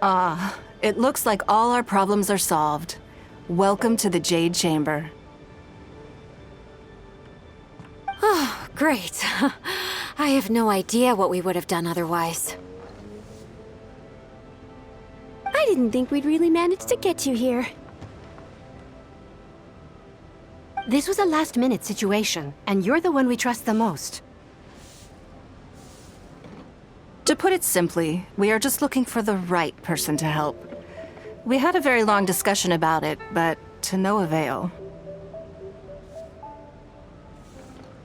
It looks like all our problems are solved. Welcome to the Jade Chamber. Oh, great. I have no idea what we would have done otherwise. I didn't think we'd really manage to get you here. This was a last-minute situation, and you're the one we trust the most. To put it simply, we are just looking for the right person to help. We had a very long discussion about it, but to no avail.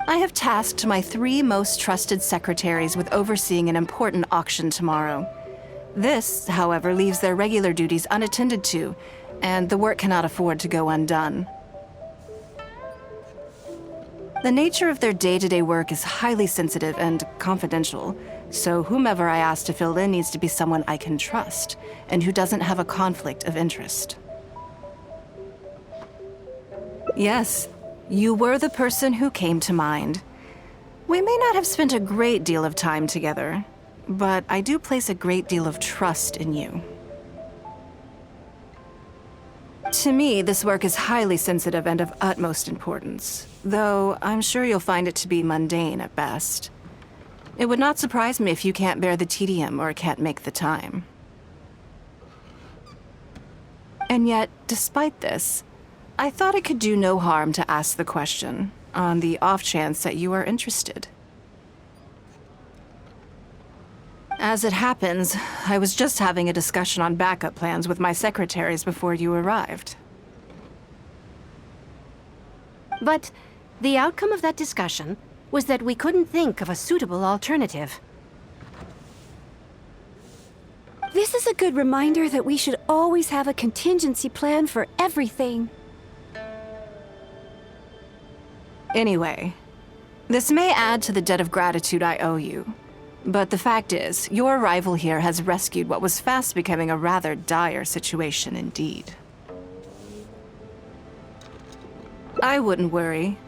I have tasked my 3 most trusted secretaries with overseeing an important auction tomorrow. This, however, leaves their regular duties unattended to, and the work cannot afford to go undone. The nature of their day-to-day work is highly sensitive and confidential, so whomever I ask to fill in needs to be someone I can trust, and who doesn't have a conflict of interest. Yes, you were the person who came to mind. We may not have spent a great deal of time together, but I do place a great deal of trust in you. To me, this work is highly sensitive and of utmost importance, though I'm sure you'll find it to be mundane at best. It would not surprise me if you can't bear the tedium or can't make the time. And yet, despite this, I thought it could do no harm to ask the question, on the off chance that you are interested. As it happens, I was just having a discussion on backup plans with my secretaries before you arrived. But the outcome of that discussion was that we couldn't think of a suitable alternative. This is a good reminder that we should always have a contingency plan for everything. Anyway, this may add to the debt of gratitude I owe you. But the fact is, your arrival here has rescued what was fast becoming a rather dire situation indeed. I wouldn't worry.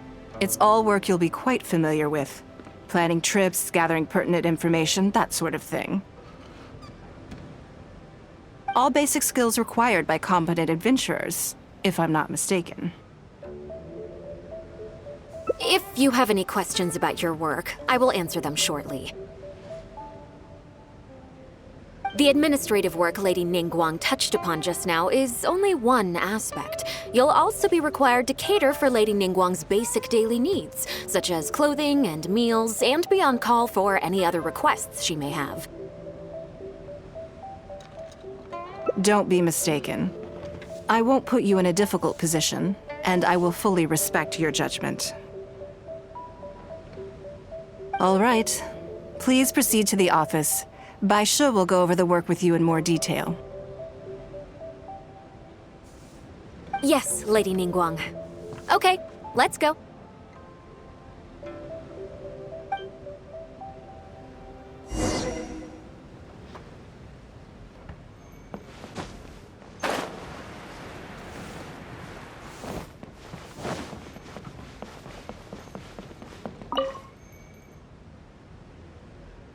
It's all work you'll be quite familiar with. Planning trips, gathering pertinent information, that sort of thing. All basic skills required by competent adventurers, if I'm not mistaken. If you have any questions about your work, I will answer them shortly. The administrative work Lady Ningguang touched upon just now is only one aspect. You'll also be required to cater for Lady Ningguang's basic daily needs, such as clothing and meals, and be on call for any other requests she may have. Don't be mistaken. I won't put you in a difficult position, and I will fully respect your judgment. All right. Please proceed to the office. Baishe will go over the work with you in more detail. Yes, Lady Ningguang. Okay, let's go.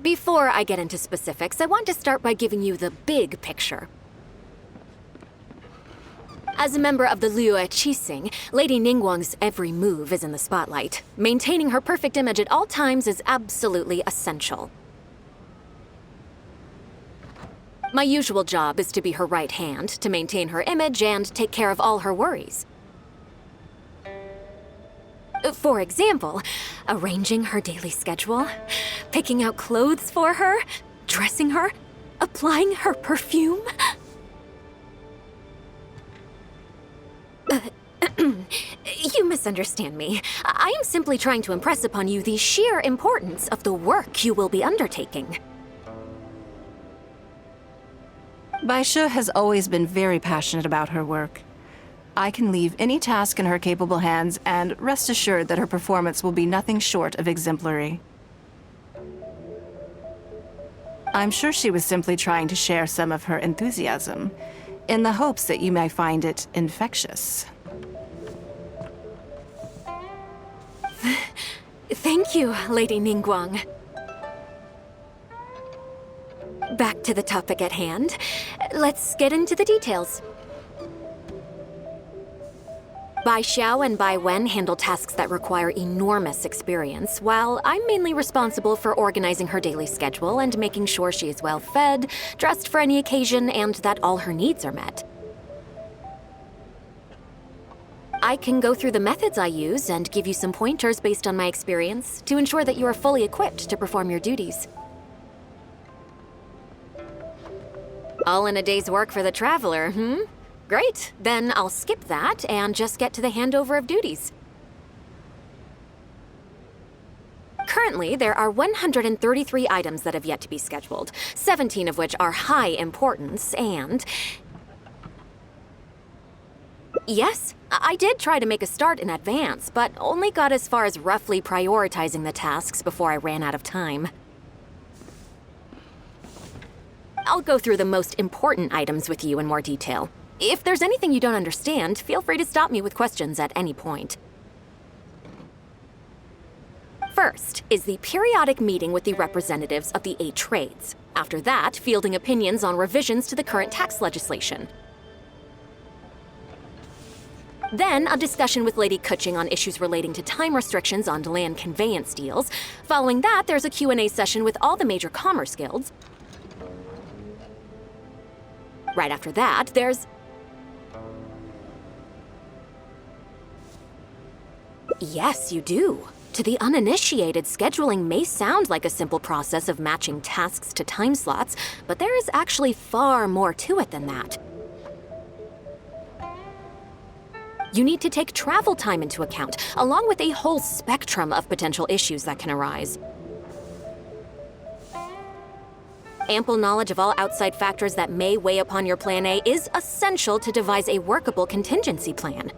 Before I get into specifics, I want to start by giving you the big picture. As a member of the Liyue Qixing, Lady Ningguang's every move is in the spotlight. Maintaining her perfect image at all times is absolutely essential. My usual job is to be her right hand, to maintain her image and take care of all her worries. For example, arranging her daily schedule, picking out clothes for her, dressing her, applying her perfume. You misunderstand me. I am simply trying to impress upon you the sheer importance of the work you will be undertaking. Baishe has always been very passionate about her work. I can leave any task in her capable hands and rest assured that her performance will be nothing short of exemplary. I'm sure she was simply trying to share some of her enthusiasm, in the hopes that you may find it infectious. Thank you, Lady Ningguang. Back to the topic at hand. Let's get into the details. Bai Xiao and Bai Wen handle tasks that require enormous experience, while I'm mainly responsible for organizing her daily schedule and making sure she is well fed, dressed for any occasion, and that all her needs are met. I can go through the methods I use and give you some pointers based on my experience to ensure that you are fully equipped to perform your duties. All in a day's work for the traveler, Great, then I'll skip that and just get to the handover of duties. Currently, there are 133 items that have yet to be scheduled, 17 of which are high importance, and... Yes, I did try to make a start in advance, but only got as far as roughly prioritizing the tasks before I ran out of time. I'll go through the most important items with you in more detail. If there's anything you don't understand, feel free to stop me with questions at any point. First is the periodic meeting with the representatives of the 8 trades. After that, fielding opinions on revisions to the current tax legislation. Then, a discussion with Lady Kuching on issues relating to time restrictions on land conveyance deals. Following that, there's a Q&A session with all the major commerce guilds. Right after that, there's... Yes, you do. To the uninitiated, scheduling may sound like a simple process of matching tasks to time slots, but there is actually far more to it than that. You need to take travel time into account, along with a whole spectrum of potential issues that can arise. Ample knowledge of all outside factors that may weigh upon your Plan A is essential to devise a workable contingency plan.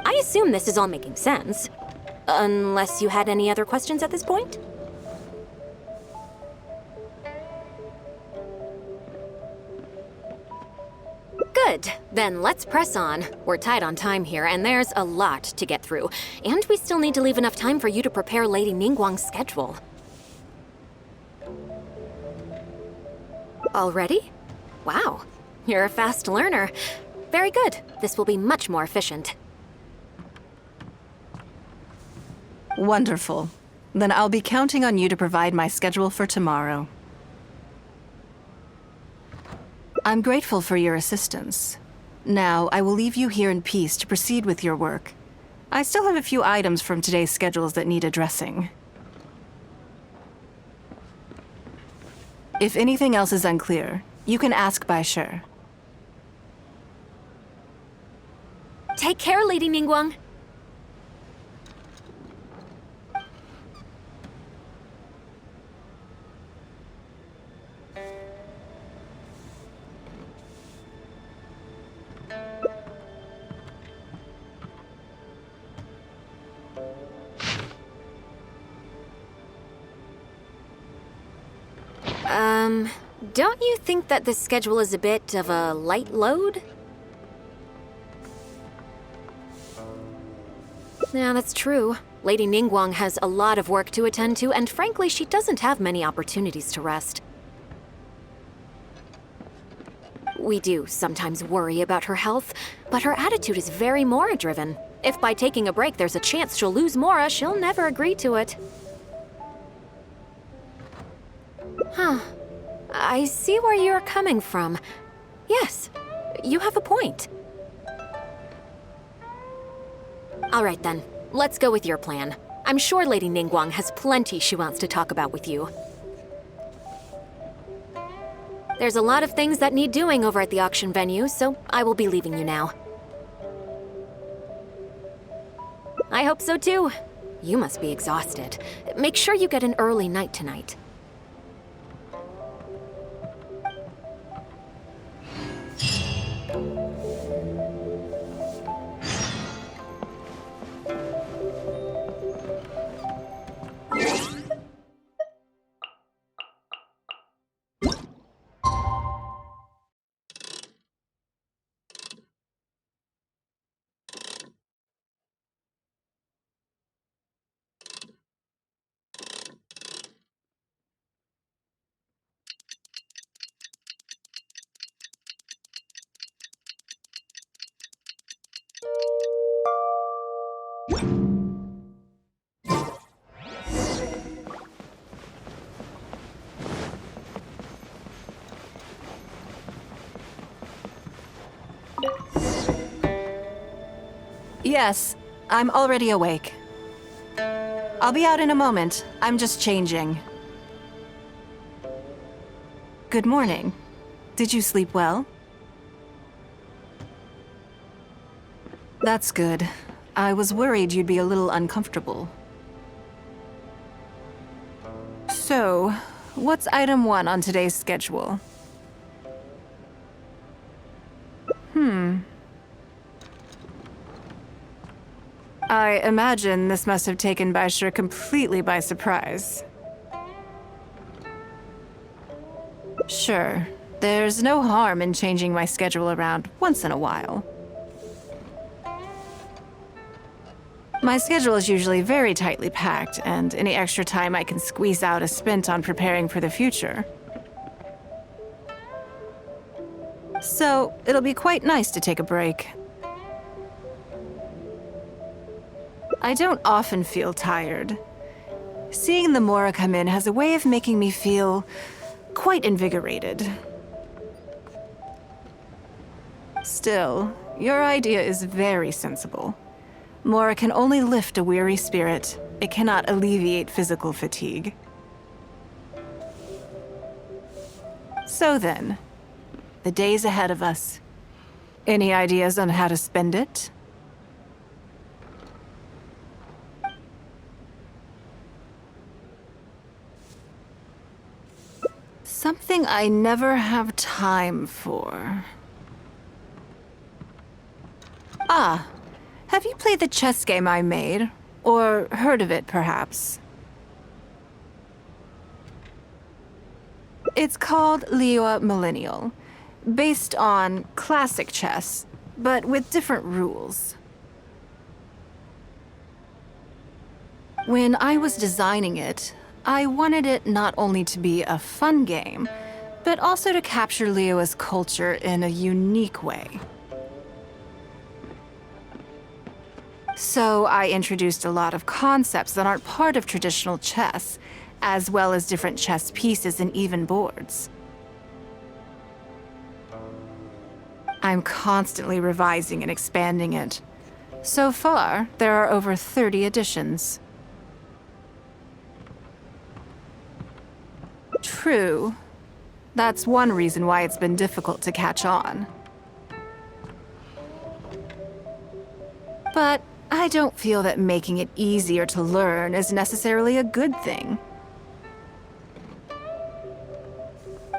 I assume this is all making sense. Unless you had any other questions at this point? Good. Then let's press on. We're tight on time here, and there's a lot to get through. And we still need to leave enough time for you to prepare Lady Ningguang's schedule. Already? Wow. You're a fast learner. Very good. This will be much more efficient. Wonderful. Then I'll be counting on you to provide my schedule for tomorrow. I'm grateful for your assistance. Now, I will leave you here in peace to proceed with your work. I still have a few items from today's schedules that need addressing. If anything else is unclear, you can ask Bai Shi. Take care, Lady Ningguang. Don't you think that this schedule is a bit of a light load? Yeah, that's true. Lady Ningguang has a lot of work to attend to, and frankly, she doesn't have many opportunities to rest. We do sometimes worry about her health, but her attitude is very Mora-driven. If by taking a break there's a chance she'll lose Mora, she'll never agree to it. Huh. I see where you're coming from. Yes, you have a point. All right then, let's go with your plan. I'm sure Lady Ningguang has plenty she wants to talk about with you. There's a lot of things that need doing over at the auction venue, so I will be leaving you now. I hope so too. You must be exhausted. Make sure you get an early night tonight. Yes, I'm already awake. I'll be out in a moment. I'm just changing. Good morning. Did you sleep well? That's good. I was worried you'd be a little uncomfortable. So, what's item 1 on today's schedule? I imagine this must have taken Baishir completely by surprise. Sure, there's no harm in changing my schedule around once in a while. My schedule is usually very tightly packed, and any extra time I can squeeze out is spent on preparing for the future. So, it'll be quite nice to take a break. I don't often feel tired. Seeing the Mora come in has a way of making me feel quite invigorated. Still, your idea is very sensible. Mora can only lift a weary spirit. It cannot alleviate physical fatigue. So then, the days ahead of us. Any ideas on how to spend it? Something I never have time for. Ah, have you played the chess game I made? Or heard of it, perhaps? It's called Liyue Millennial, based on classic chess, but with different rules. When I was designing it, I wanted it not only to be a fun game, but also to capture Liyue's culture in a unique way. So I introduced a lot of concepts that aren't part of traditional chess, as well as different chess pieces and even boards. I'm constantly revising and expanding it. So far, there are over 30 editions. True. That's one reason why it's been difficult to catch on. But I don't feel that making it easier to learn is necessarily a good thing.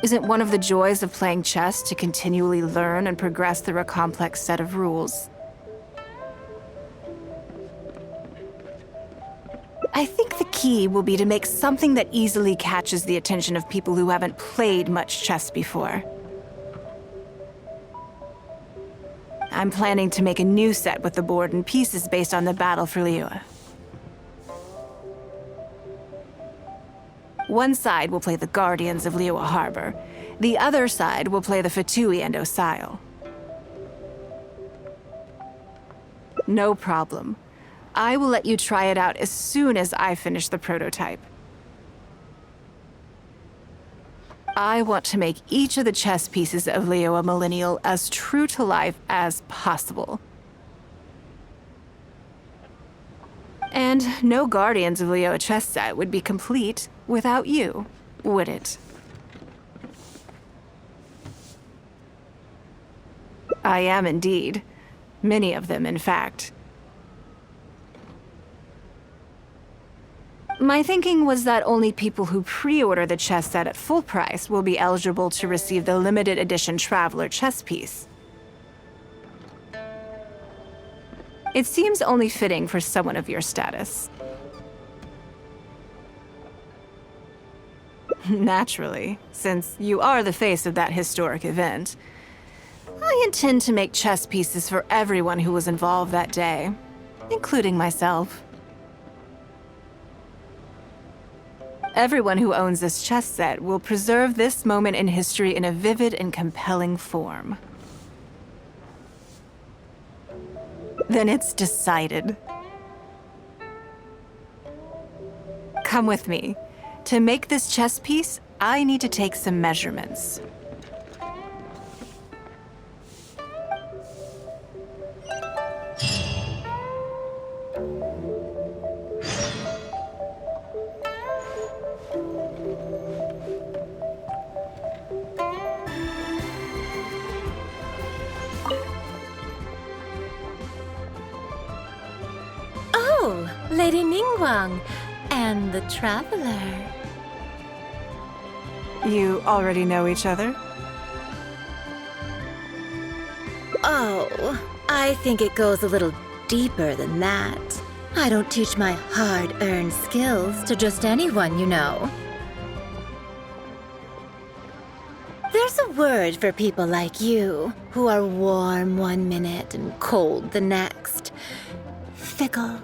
Isn't one of the joys of playing chess to continually learn and progress through a complex set of rules? I think the key will be to make something that easily catches the attention of people who haven't played much chess before. I'm planning to make a new set with the board and pieces based on the battle for Liyue. One side will play the Guardians of Liyue Harbor. The other side will play the Fatui and Osile. No problem. I will let you try it out as soon as I finish the prototype. I want to make each of the chess pieces of Liyue Millennial as true to life as possible. And no Guardians of Liyue chess set would be complete without you, would it? I am indeed. Many of them, in fact. My thinking was that only people who pre-order the chess set at full price will be eligible to receive the limited edition Traveler chess piece. It seems only fitting for someone of your status. Naturally, since you are the face of that historic event. I intend to make chess pieces for everyone who was involved that day, including myself. Everyone who owns this chess set will preserve this moment in history in a vivid and compelling form. Then it's decided. Come with me. To make this chess piece, I need to take some measurements. Lady Ningguang, and the Traveler. You already know each other? Oh, I think it goes a little deeper than that. I don't teach my hard-earned skills to just anyone, you know. There's a word for people like you, who are warm one minute and cold the next. Fickle.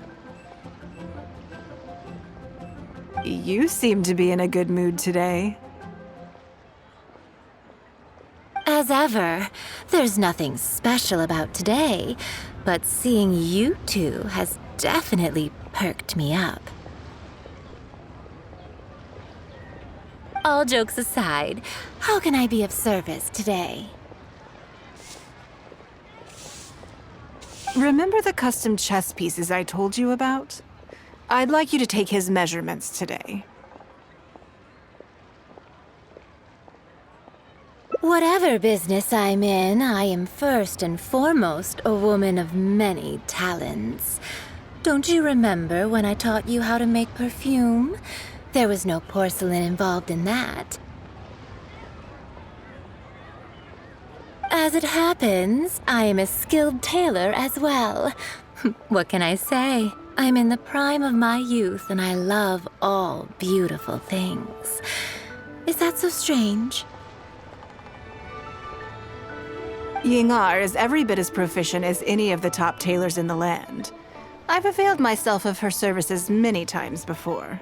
You seem to be in a good mood today. As ever, there's nothing special about today, but seeing you two has definitely perked me up. All jokes aside, how can I be of service today? Remember the custom chess pieces I told you about? I'd like you to take his measurements today. Whatever business I'm in, I am first and foremost a woman of many talents. Don't you remember when I taught you how to make perfume? There was no porcelain involved in that. As it happens, I am a skilled tailor as well. What can I say? I'm in the prime of my youth and I love all beautiful things. Is that so strange? Yingar is every bit as proficient as any of the top tailors in the land. I've availed myself of her services many times before.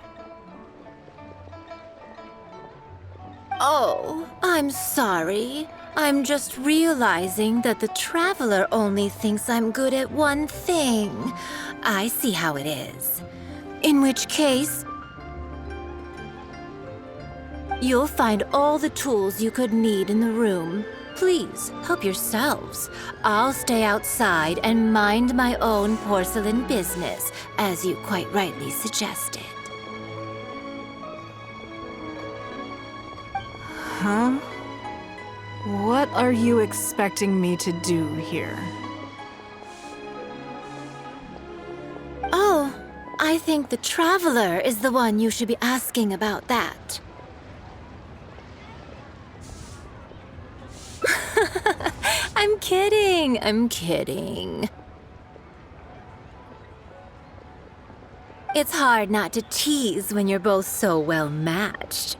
Oh, I'm sorry. I'm just realizing that the Traveler only thinks I'm good at one thing. I see how it is. In which case, you'll find all the tools you could need in the room. Please, help yourselves. I'll stay outside and mind my own porcelain business, as you quite rightly suggested. Huh? What are you expecting me to do here? Oh, I think the Traveler is the one you should be asking about that. I'm kidding. It's hard not to tease when you're both so well matched.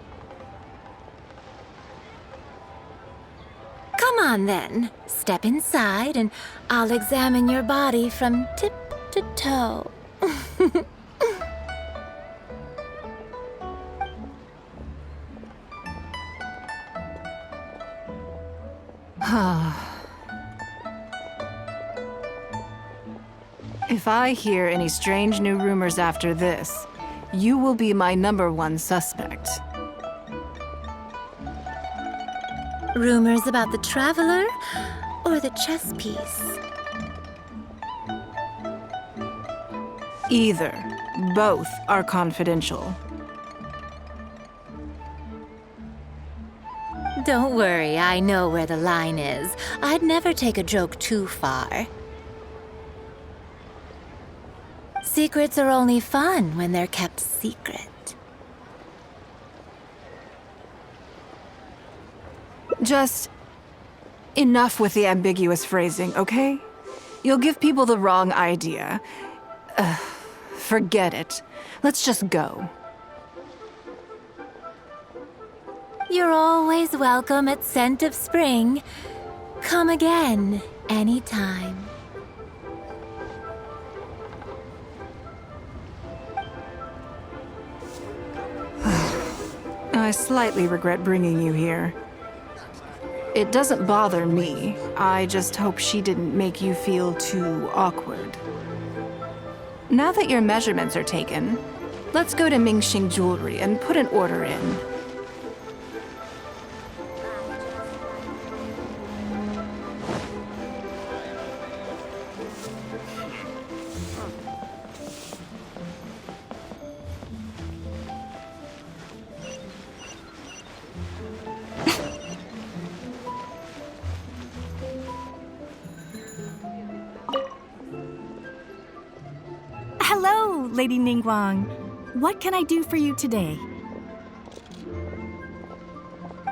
Come on then, step inside and I'll examine your body from tip to toe. If I hear any strange new rumors after this, you will be my #1 suspect. Rumors about the Traveler or the chess piece? Either. Both are confidential. Don't worry, I know where the line is. I'd never take a joke too far. Secrets are only fun when they're kept secret. Just enough with the ambiguous phrasing, okay? You'll give people the wrong idea. Forget it. Let's just go. You're always welcome at Scent of Spring. Come again, anytime. I slightly regret bringing you here. It doesn't bother me. I just hope she didn't make you feel too awkward. Now that your measurements are taken, let's go to Mingxing Jewelry and put an order in. Hello, Lady Ningguang. What can I do for you today?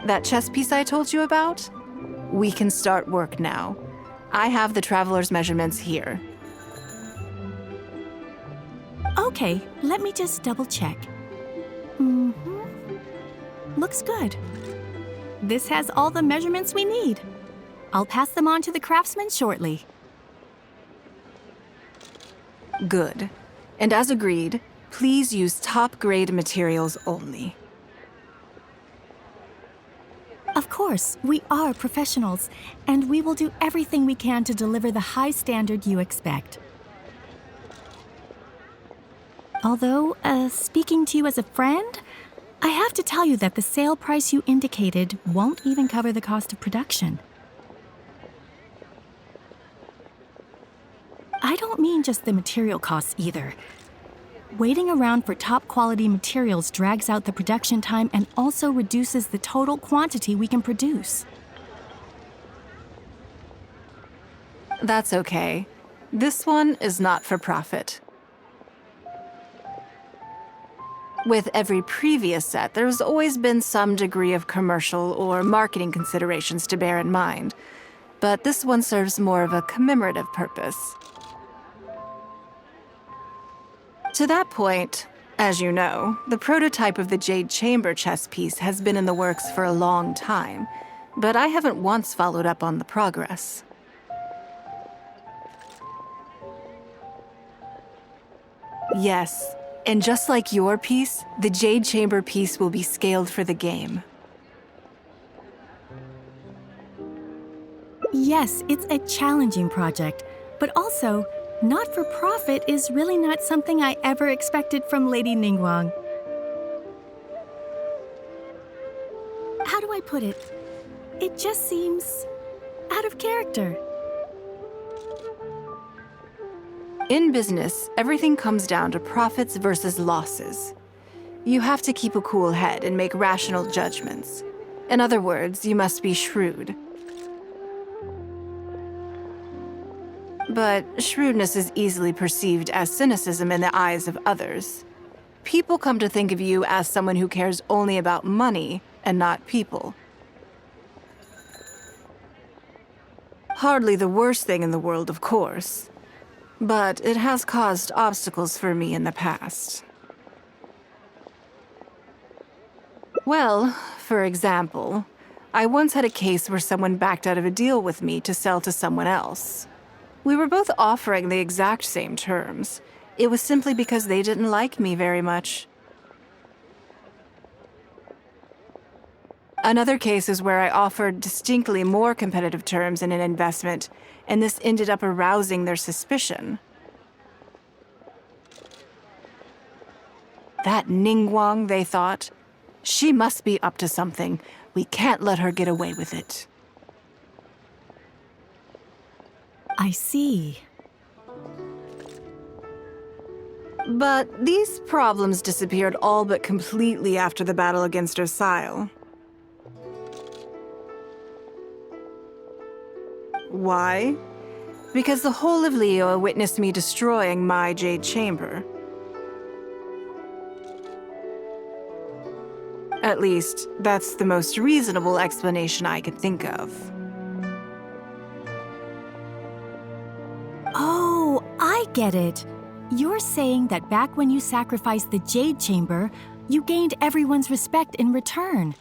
That chess piece I told you about? We can start work now. I have the traveler's measurements here. Okay, let me just double check. Looks good. This has all the measurements we need. I'll pass them on to the craftsman shortly. Good. And as agreed, please use top-grade materials only. Of course, we are professionals, and we will do everything we can to deliver the high standard you expect. Although, speaking to you as a friend, I have to tell you that the sale price you indicated won't even cover the cost of production. I don't mean just the material costs either. Waiting around for top-quality materials drags out the production time and also reduces the total quantity we can produce. That's okay. This one is not for profit. With every previous set, there's always been some degree of commercial or marketing considerations to bear in mind, but this one serves more of a commemorative purpose. To that point, as you know, the prototype of the Jade Chamber chess piece has been in the works for a long time, but I haven't once followed up on the progress. Yes, and just like your piece, the Jade Chamber piece will be scaled for the game. Yes, it's a challenging project, but also, not-for-profit is really not something I ever expected from Lady Ningguang. How do I put it? It just seems out of character. In business, everything comes down to profits versus losses. You have to keep a cool head and make rational judgments. In other words, you must be shrewd. But shrewdness is easily perceived as cynicism in the eyes of others. People come to think of you as someone who cares only about money and not people. Hardly the worst thing in the world, of course. But it has caused obstacles for me in the past. Well, for example, I once had a case where someone backed out of a deal with me to sell to someone else. We were both offering the exact same terms. It was simply because they didn't like me very much. Another case is where I offered distinctly more competitive terms in an investment, and this ended up arousing their suspicion. That Ningguang, they thought. She must be up to something. We can't let her get away with it. I see. But these problems disappeared all but completely after the battle against Osile. Why? Because the whole of Liyue witnessed me destroying my Jade Chamber. At least, that's the most reasonable explanation I could think of. Oh, I get it. You're saying that back when you sacrificed the Jade Chamber, you gained everyone's respect in return.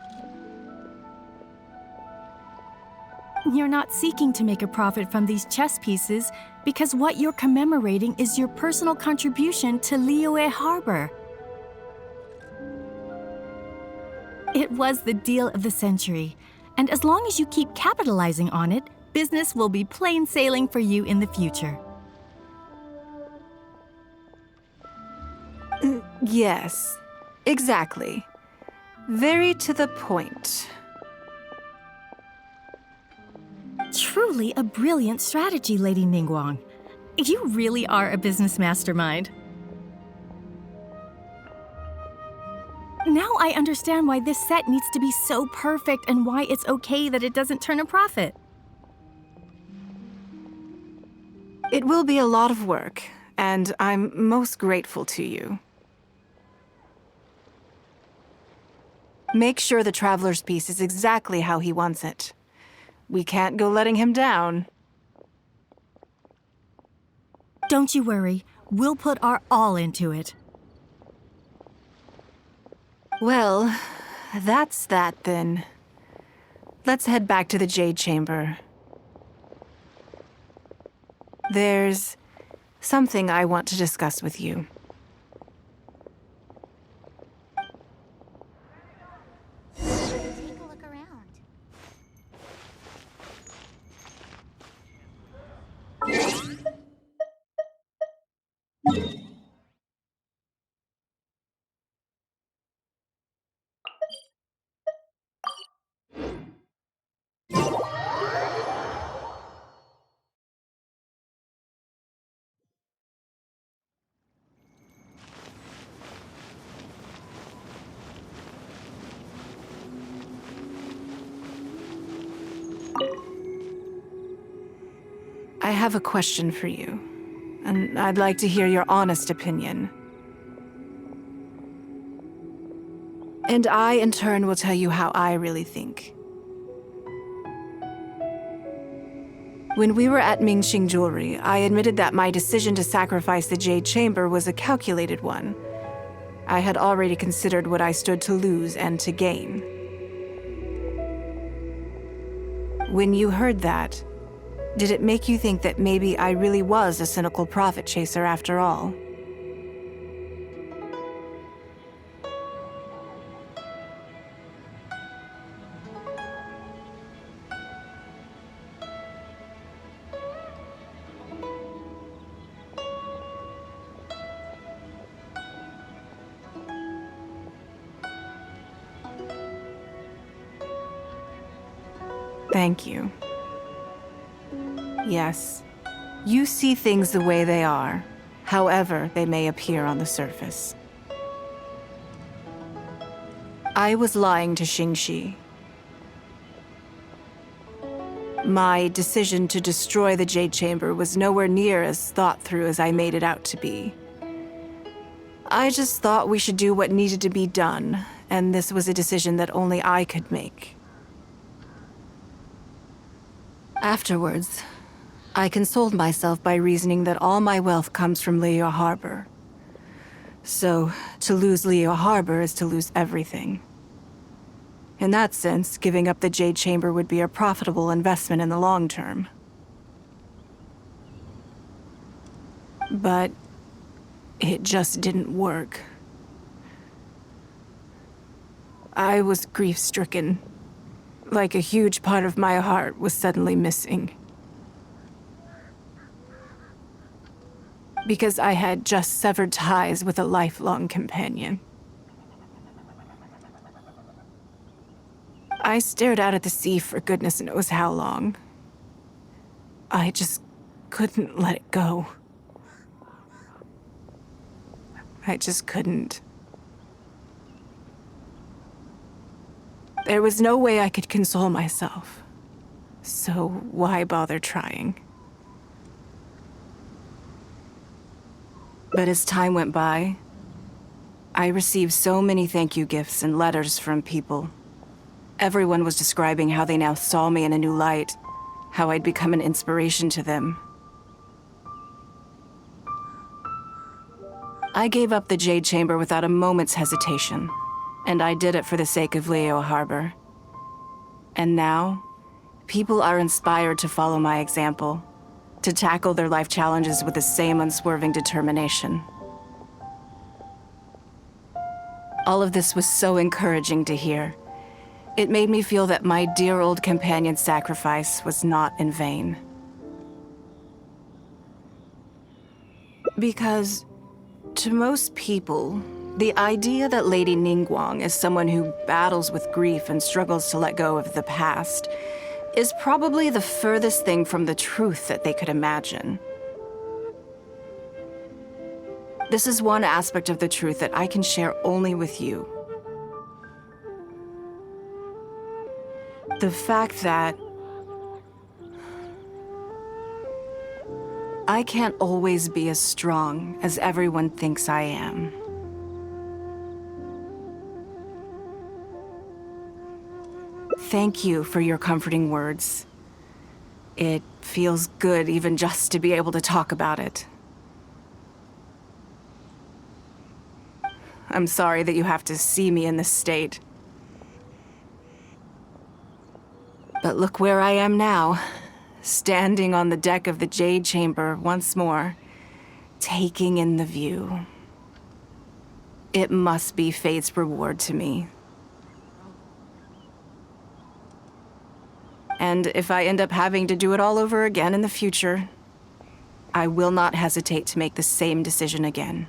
You're not seeking to make a profit from these chess pieces because what you're commemorating is your personal contribution to Liyue Harbor. It was the deal of the century, and as long as you keep capitalizing on it, business will be plain sailing for you in the future. Yes, exactly. Very to the point. Truly a brilliant strategy, Lady Ningguang. You really are a business mastermind. Now I understand why this set needs to be so perfect and why it's okay that it doesn't turn a profit. It will be a lot of work, and I'm most grateful to you. Make sure the Traveler's piece is exactly how he wants it. We can't go letting him down. Don't you worry. We'll put our all into it. Well, that's that then. Let's head back to the Jade Chamber. There's something I want to discuss with you. Take a look around. I have a question for you, and I'd like to hear your honest opinion. And I, in turn, will tell you how I really think. When we were at Mingxing Jewelry, I admitted that my decision to sacrifice the Jade Chamber was a calculated one. I had already considered what I stood to lose and to gain. When you heard that, did it make you think that maybe I really was a cynical profit chaser after all? Thank you. Yes, you see things the way they are, however they may appear on the surface. I was lying to Xingxi. My decision to destroy the Jade Chamber was nowhere near as thought through as I made it out to be. I just thought we should do what needed to be done, and this was a decision that only I could make. Afterwards, I consoled myself by reasoning that all my wealth comes from Liyue Harbor. So, to lose Liyue Harbor is to lose everything. In that sense, giving up the Jade Chamber would be a profitable investment in the long term. But it just didn't work. I was grief-stricken, like a huge part of my heart was suddenly missing. Because I had just severed ties with a lifelong companion. I stared out at the sea for goodness knows how long. I just couldn't let it go. I just couldn't. There was no way I could console myself. So why bother trying? But as time went by, I received so many thank you gifts and letters from people. Everyone was describing how they now saw me in a new light, how I'd become an inspiration to them. I gave up the Jade Chamber without a moment's hesitation, and I did it for the sake of Liyue Harbor. And now, people are inspired to follow my example, to tackle their life challenges with the same unswerving determination. All of this was so encouraging to hear. It made me feel that my dear old companion's sacrifice was not in vain. Because, to most people, the idea that Lady Ningguang is someone who battles with grief and struggles to let go of the past is probably the furthest thing from the truth that they could imagine. This is one aspect of the truth that I can share only with you. The fact that I can't always be as strong as everyone thinks I am. Thank you for your comforting words. It feels good even just to be able to talk about it. I'm sorry that you have to see me in this state. But look where I am now, standing on the deck of the Jade Chamber once more, taking in the view. It must be fate's reward to me. And if I end up having to do it all over again in the future, I will not hesitate to make the same decision again.